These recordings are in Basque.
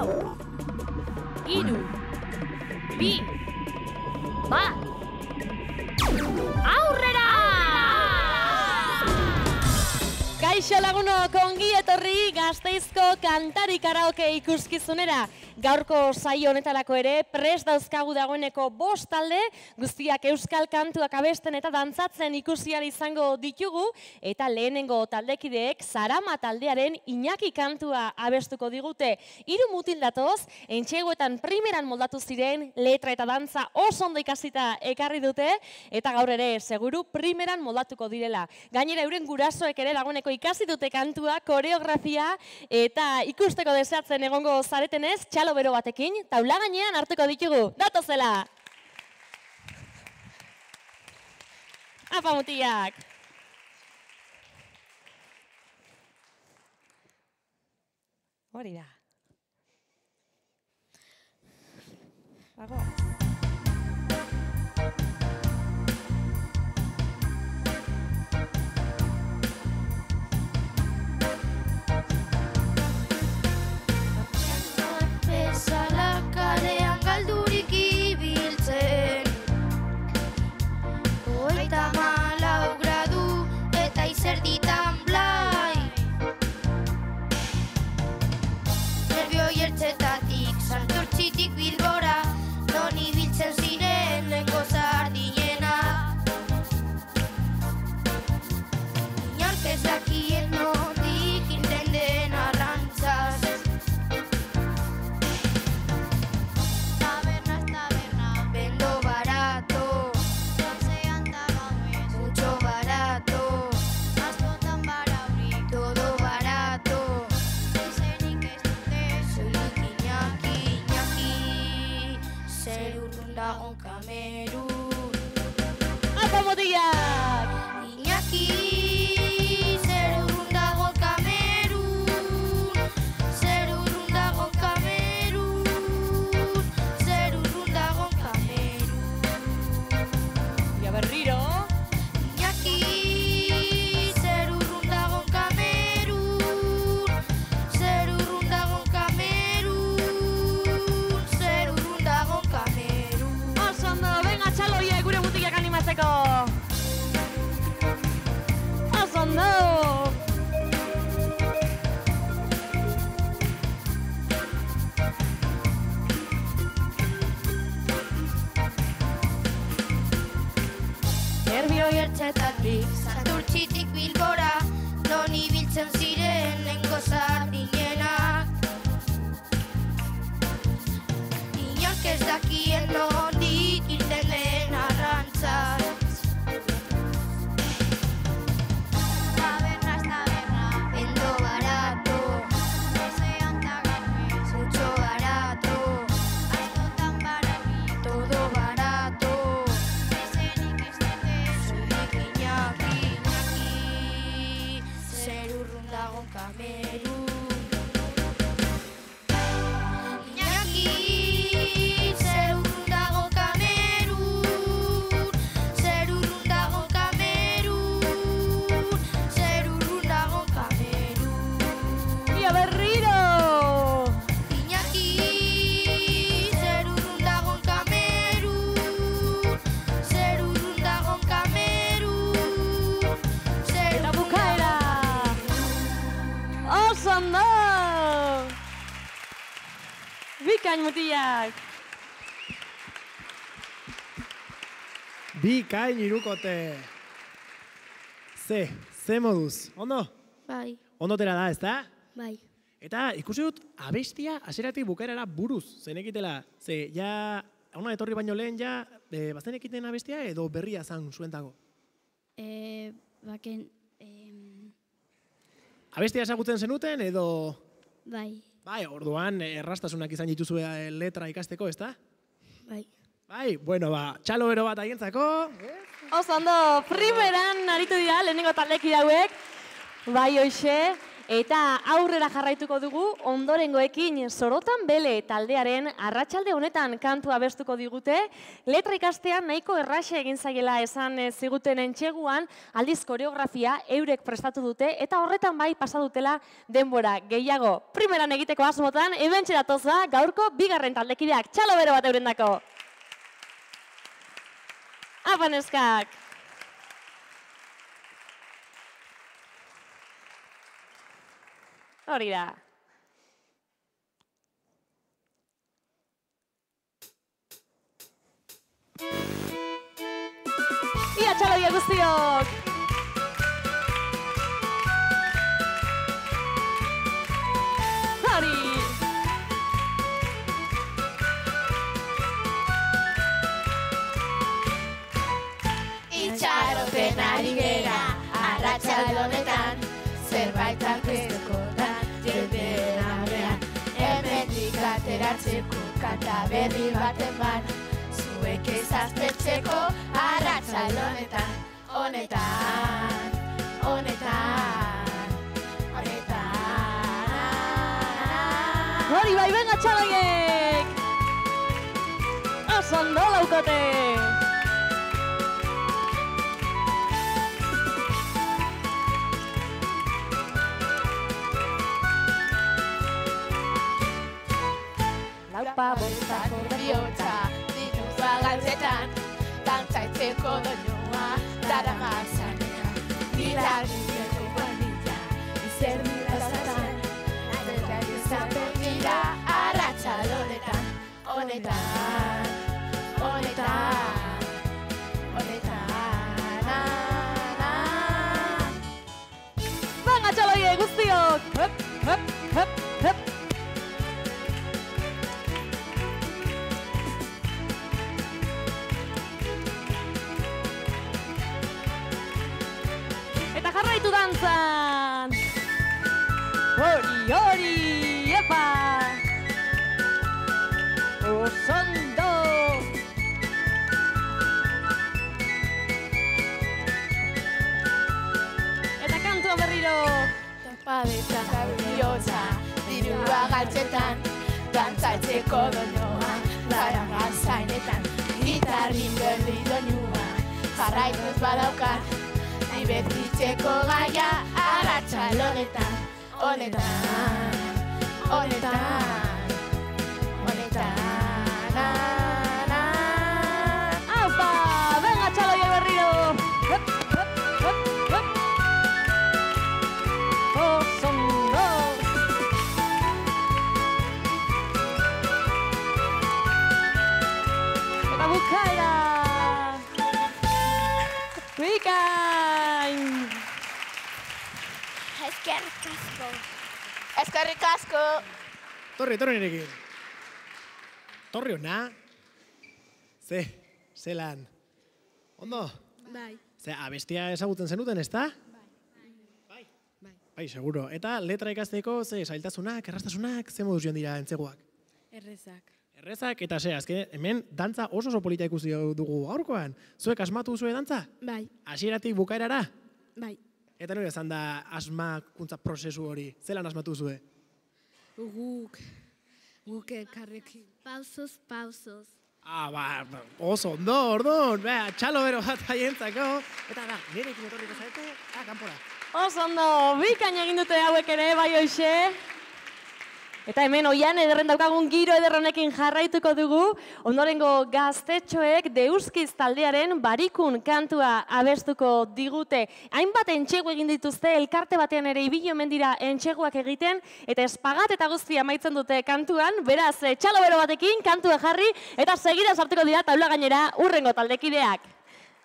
lau, hiru, bi, bat, aurrera! Kaixo lagunok, ongi etorri Gasteizko kantari karaoke ikuskizunera. Gaurko saio honetarako ere prest dauzkagu dagoeneko 5 talde, guztiak euskal kantuak abesten eta dantzatzen ikusiari izango ditugu, eta lehenengo taldekideek Sarama taldearen Iñaki kantua abestuko digute. 3 mutil datoz, entxegoetan primeran moldatu ziren, letra eta dantza oso ondo ikasita ekarri dute, eta gaur ere seguru primeran moldatuko direla. Gainera euren gurasoek ere dagoeneko ikasi dute kantua, koreografia, eta ikusteko deseatzen egongo zaretenez, txalo bero batekin, taula gainean hartuko ditugu. Datozela! Apa mutiak! Hori da. Bago. Bikain mutiak! Bikain irukote! Ze moduz, ondo? Bai. Ondotera da, ez da? Bai. Eta ikusi dut abestia hasieratik bukaerara buruz zenekitela. Ze, ja, hona etorri baino lehen ja, bazenekiten abestia edo berria zan zuentako? Baken... Abestia esagutzen zenuten edo... Bai. Bai, orduan errastasunak izan dituzu letra ikasteko, ez da? Bai. Bai, bueno, txalo bero bat aientzako. Oso ondo, primeran aritu dira, lehenengo taldeki dauek. Bai, hoxe. Eta aurrera jarraituko dugu, ondorengoekin Sorotan Bele taldearen arratsalde honetan kantua abestuko digute. Letra ikastean nahiko erraxe egin zaiela esan ziguten entxeguan, aldiz koreografia eurek prestatu dute, eta horretan bai pasa dutela denbora gehiago. Primeran egiteko asmotan, hementxe datoza gaurko bigarren taldekideak. Txalo bero bat eurendako. Apaneskak! Hori da. Ia txaloia guztiok! Hori! Itxaroten ari gera, arratsalde honetan, zerbait aurkeztuko da. Jenden aurrean, hemendik ateratzeko kanta berri baten ban, zuek ezazpetzeko arratsalde honetan, honetan, honetan, honetan. Hori bai, benga txaloiek! Oso ondo laukote! Laupa bostako bihotza, dirua galtzetan, dantzaitzeko doinua, daramak zanean, gitarriko bandita, izerdi lazatan, adelak izaten dira, arratsalde honetan, honetan, honetan, honetan, Banga txaloie guztiok! Hup, hup, hup, hup! Eta jarraitu dantzan! Hori, hori, epa! Osondo! Eta kantua berriro! Tapadetan bihotza, dirua galtzetan, dantzaitzeko doinua, daramak zainetan, gitarrin berri doinua, jarraituz badaukat, Divertitzeko gaia arratsalde honetan, honetan, honetan, honetan. Aupa! Venga txaloia berriro! Hup, hup, hup, hup! Oso ondo! Eta bukaera! Bikain! Eskerrik asko. Eskerrik asko. Torri nirekin. Torri hona. Zelan. Ondo? Bai. Abestia ezagutzen zenuten, ezta? Bai. Bai, seguro. Eta letra ikasteko zailtasunak, errastasunak, ze moduz joan dira entzeguak? Errezak. Errezak, eta azken hemen dantza oso polita ikusi dugu gaurkoan. Zuek asmatu zuen dantza? Bai. Hasieratik bukaerara? Bai. Eta nire esan da asmakuntza prozesu hori. Zelan asmatu zuen? Guk elkarrekin. Pausos. Oso ondo, orduan. Txalo bero bat haientzako. Eta da, nirekin etorriko zaite, kanpora. Oso ondo, bikain egin dute hauek ere, bai hoxe. Eta hemen oian ederren daukagun giro ederronekin jarraituko dugu, ondorengo gaztetxoek Deuskiz taldearen Barikun kantua abestuko digute. Hainbat entxegu egin dituzte, elkarte batean ere ibili omen dira entxeguak egiten, eta espagat eta guztia amaitzen dute kantuan, beraz, txalo bero batekin kantua jarri, eta segida sartuko dira taula gainera urrengo taldekideak.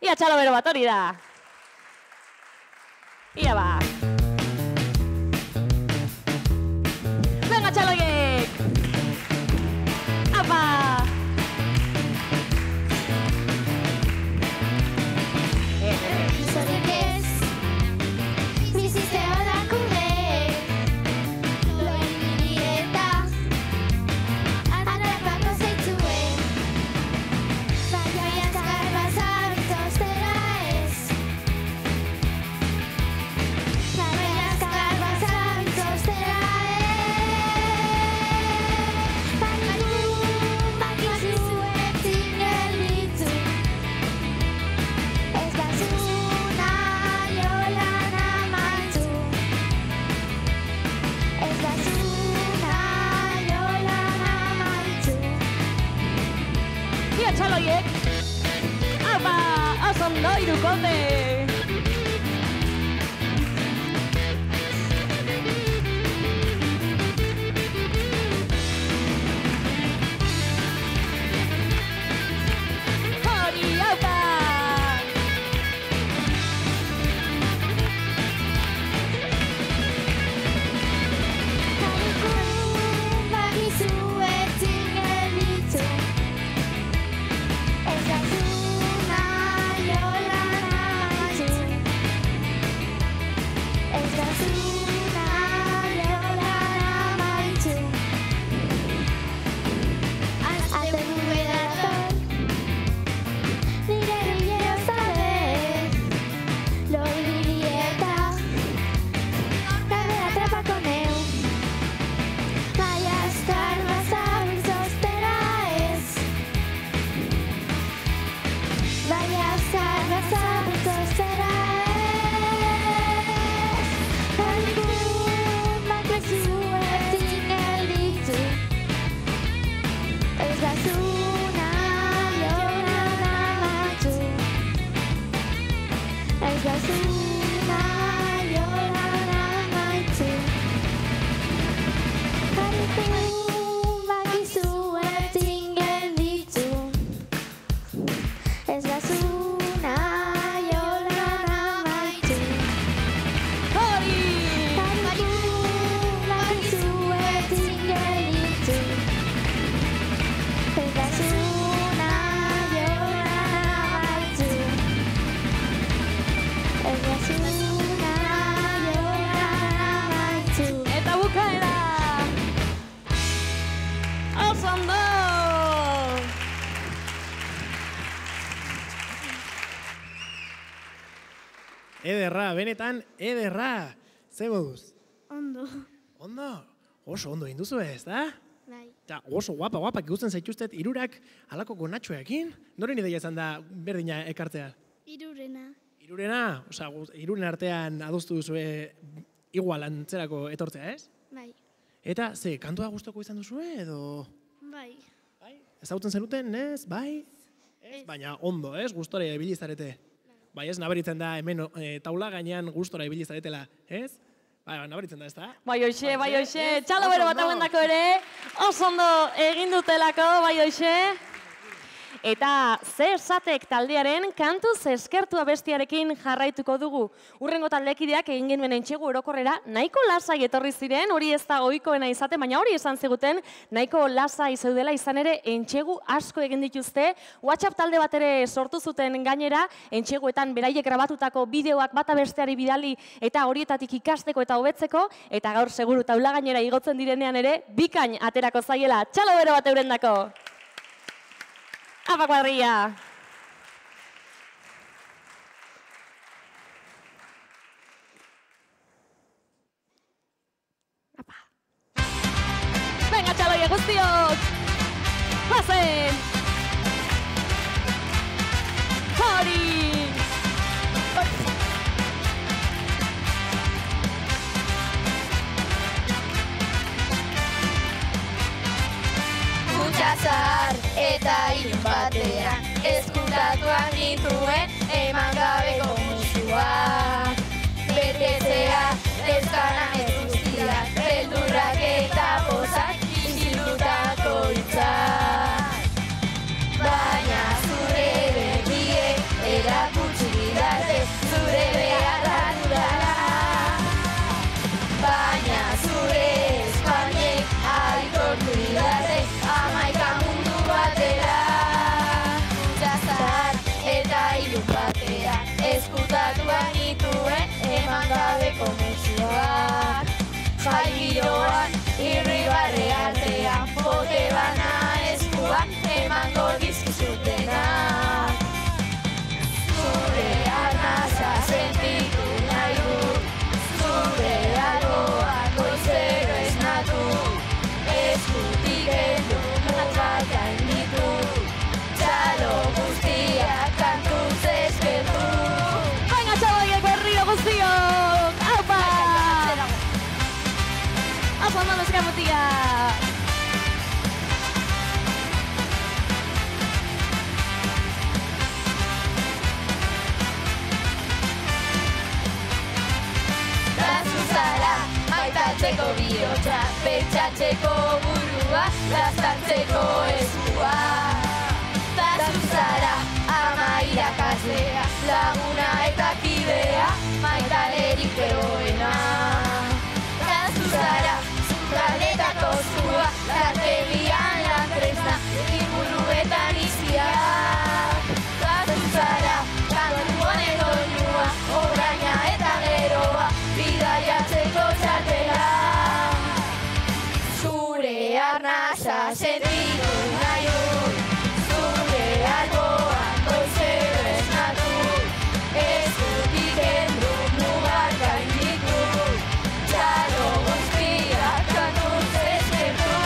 Ia txalo bero bat hori da. Ia ba. Venga, txaloiek! Apa! Zorrik ez, bizizte hodakunek, loin eta atrapako zeitzuen, baina azkar bazar tostera ez. dute. Hori, haupa! Ederra, benetan, ederra. Ze moduz? Ondo. Ondo? Oso ondo induzu ez, da? Bai. Ja, oso guapa, ikusten zaituztet irurak halako gonatxoekin. Noren ideia izan da berdina ekartzea? Irurena. Irurena, osea, iruren artean adostu duzue igual antzerako etortzea, ez? Bai. Eta, ze, kantua gustoko izan duzue, edo... Bai. Bai? Ezagutzen zenuten, ez? Bai? Ez? Baina ondo, ez? Gustora ibili zarete. Bai, ez, nabaritzen da hemen taula gainean gustora ibili zaretela, ez? Bai, nabaritzen da, ez da? Bai hoxe, txalo bero bat hauendako ere, oso ondo egin dutelako, bai hoxe. Eta ze esatek taldearen kantuz eskertua bestiarekin jarraituko dugu. Urrengo taldekideak egin genuen entxegu orokorrera nahiko lasai etorri ziren, hori ez da ohikoena izate, baina hori esan ziguten nahiko lasai zeudela izan ere entxegu asko egin dituzte. WhatsApp talde bat ere sortu zuten gainera, entxeguetan beraiek grabatutako bideoak bata besteari bidali eta horietatik ikasteko eta hobetzeko, eta gaur seguru taula gainera igotzen direnean ere, bikain aterako zaiela. Txalo bero bat eurendako! Apa kuadrilla. Apa. Venga, txaloie guztiok. Pasen. Hori. Zahar eta ilun batean eskutatuak nituen eman gabeko musuak. Betetzea dezkanan ez guztiak, beldurrak eta pozak izilutako hitzak. Baina zure begiek erakutsi didate zure beharrak dudala. Baina zure espainek aitortu didate amaika mundu batera. Zahar eta ilun batean eskutatuak nituen eman gabeko musuak. Jai giroan irribarre artean pote bana eskuak emango dizkizutenak. Zure arnaza sentitu nahi dut, zure alboak goizero esnatu, eskutik heldu mugak gainditu, txalo guztiak kantuz eskertu. Venga, txaloiek berrio guztiok! Aupa! Oso ondo neska mutia! Itzultzeko bihotza, pentsatzeko burua, laztantzeko eskua. Ta zuzara, ama irakaslea, laguna eta kidea, maitalerik eroena. Ta zuzara, zukaletako zua, lantegian lantresna, inguruetan izkiak. Ta zuzara, kantu honen doinua, oraina eta geroa, bidaiatzeko txartela. Zure arnasa sentitu nahi dut, zure alboan goizero esnatu, eskutik endu mugak gainditu, txalo guztiak kantuz eskertu.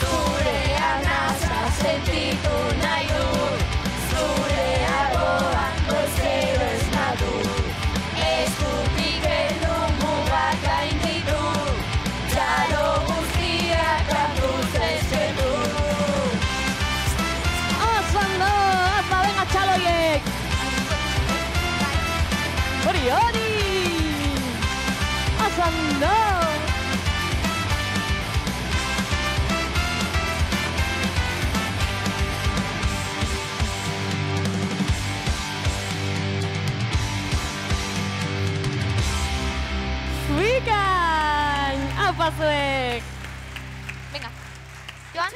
Zure arnasa sentitu nahi dut, zure alboan goizero esnatu, eskutik endu mugak gainditu, txalo guztiak kantuz eskertu. Ondo, azba, venga, txaloiek! Hori! Ondo! Zuikain! Aupa zuek! Venga, Joan?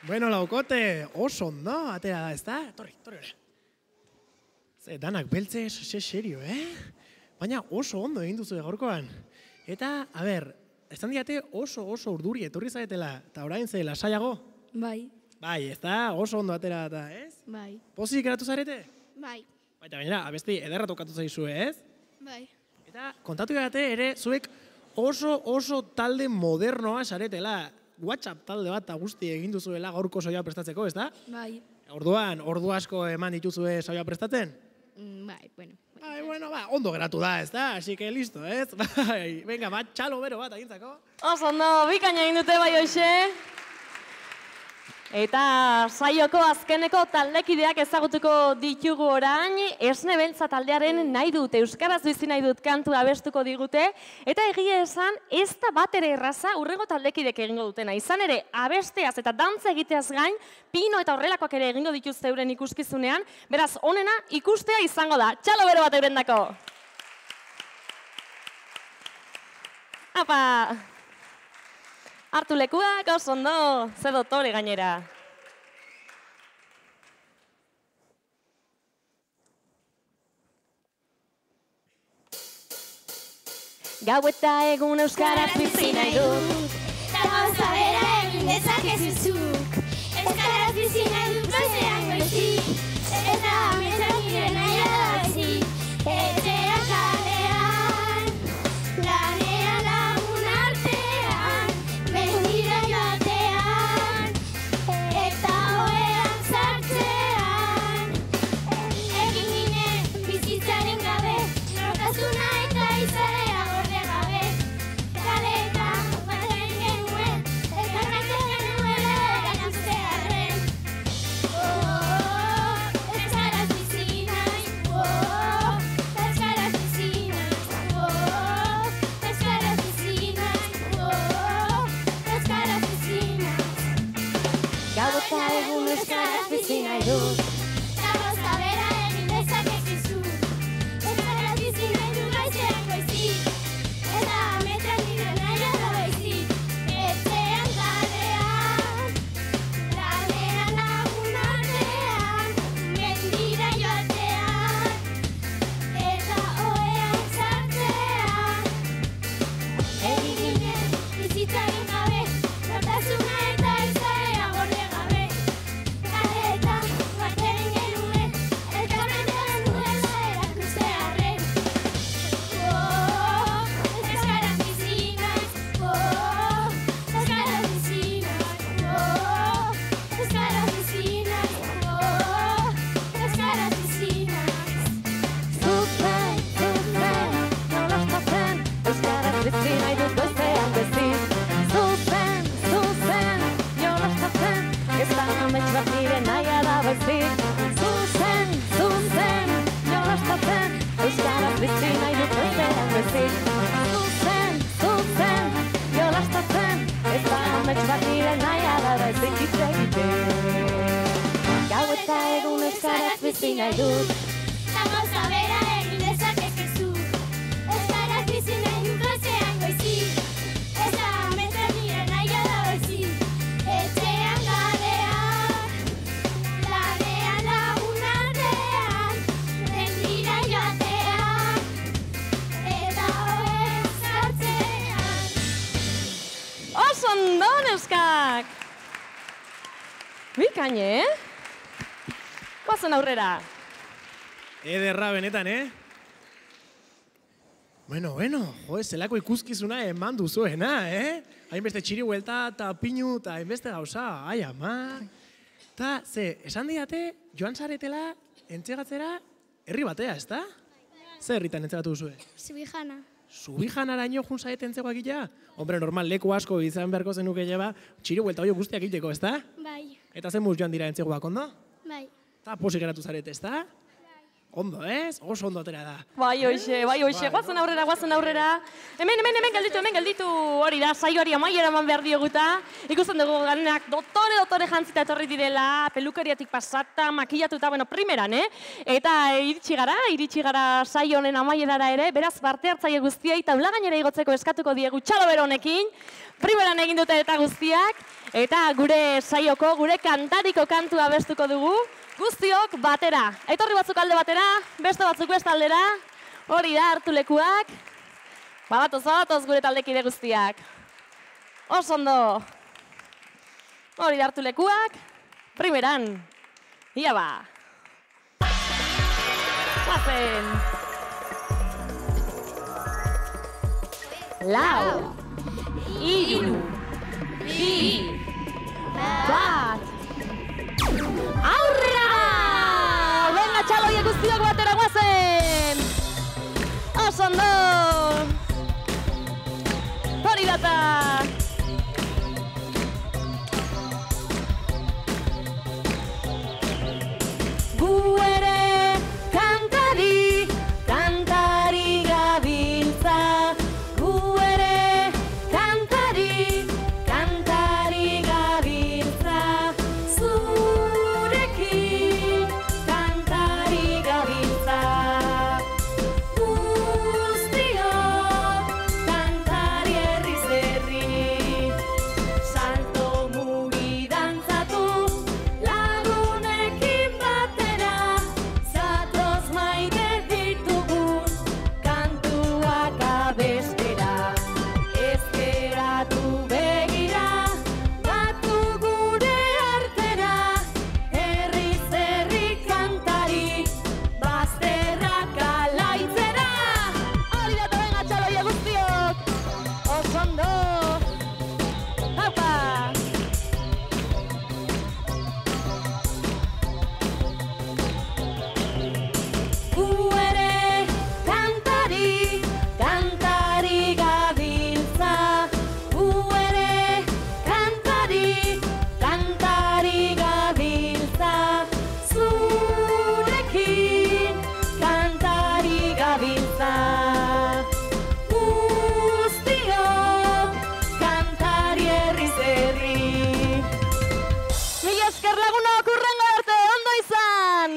Bueno, laukote, oso ondo, atera da, ezta? Torri ora. Ze, danak beltze, serio, Baina oso ondo egin duzu gaurkoan. Eta, a ber, esan diate oso urduri etorri zaretela, eta orain ze lasaiago? Bai. Bai, ezta, oso ondo atera da, ez? Bai. Pozik geratu zarete? Bai. Baina gainera, abesti ederra tokatu zaizue, ez? Bai. Eta kontatu date ere, zuek oso talde modernoa zaretela. WhatsApp talde bat guzti egin duzuela gaurko saioa prestatzeko, ezta? Bai. Orduan, ordu asko eman dituzue saioa prestatzen? Bai, bueno. Bueno, ondo geratu da, ezta? Así que listo, ez? Bai, venga, txalo bero bat agintzako. Oso ondo, bikaina egin dute bai hoxe. Eta saioko azkeneko taldekideak ezagutuko ditugu orain, Esne Beltza taldearen nahi dut, euskaraz bizi nahi dut kantu abestuko digute, eta egia esan ez da bat ere erraza urrengo taldekidek egingo dutena. Izan ere, abesteaz eta dantza egiteaz gain, pino eta horrelakoak ere egingo dituzte euren ikuskizunean, beraz, onena ikustea izango da. Txalo bero bat eurendako! Apa! Hartu lekuak, oso ondo, ze dotore gainera. Gau eta egun euskaraz bizi nahi dut. Ta gauza bera egin dezakezuzuk. Euskaraz bizi nahi dut goizean goizik. Eta ametsak nire nahi adazik. Etxea kalean, lanean lagun artean, mendira joatean, eta ohean sartzean. Egin ginen bizitzaren gabe, nortasuna eta izarea gorde gabe. Kaletan batzen genuen, elkarretzen genuela erakustearren. nahi dut. Gauza bera egin dezakezu. Euskara bizi nahi dut klasean goizik. Ez da ametsa nire nahia da baizik. Etxean garean, lanean lagun artean, mendira joatean, eta hoen sartzean. Oso ondo, neskak! Bikaine, Guazen aurrera. Ederra benetan, Bueno, jo, zelako ikuskizuna eman duzuena, Hainbeste txiri huelta eta pinu eta hainbeste gauza, ai ama. Ta, esan diate, joan zaretela entzegatzera herri batea, ezta? Zer herritan entzegatu duzue? Subijana. Subijanaraino jun zaete entzegoak ja? Hombre, normal, leku asko izan beharko zenuke jeba, txiri huelta hori guztiak egiteko, ezta? Bai, Eta zen joan dira entzegoak, ondo? bai. Eta posik geratu zarete, ezta? Ondo, ez? Oso ondo atera da. Bai, hoxe, guazen aurrera. Hemen gelditu, hori da, saioari amaiera eman behar dioguta. Ikusten dugu garenak dotore jantzita etorri direla, pelukariatik pasata, makillatuta, bueno, primeran, Eta iritsi gara saio honen amaierara ere, beraz parte hartzaile guztiei taula gainera igotzeko eskatuko diegu txalo bero honekin. Primeran egin dute eta guztiak, eta gure saioko, gure kantariko kantua abestuko dugu. Guztiok batera. Etorri batzuk alde batera, beste batzuk beste aldera. Hori da, hartu lekuak. Babatoz gure taldekide guztiak. Oso ondo. Hori da, hartu lekuak. Primeran. Ia ba. Guazen. Lau. Hiru. Bi. Bat. Aurrera! Venga, txaloie guztiok batera guazen! Oso ondo! Hori data! Gu ere kantari gabiltza. Gu ere kantari gabiltza. Zurekin kantari gabiltza. Guztiok kantari herriz herri. Salto mugi dantzatu lagunekin batera. Zatoz maite ditugun kantuak abestera. Ezkeratu begira, batu gure artera. Herriz herri kantari, bazterrak alaitzera. Hori da, venga, txaloia guztiok! Oso ondo! Haupa! Gu ere kantari gabiltza. Gu ere kantari gabiltza. Zurekin kantari gabiltza. Guztiok kantari herriz herri. Mila esker lagunok, hurrengo arte, ondo izan!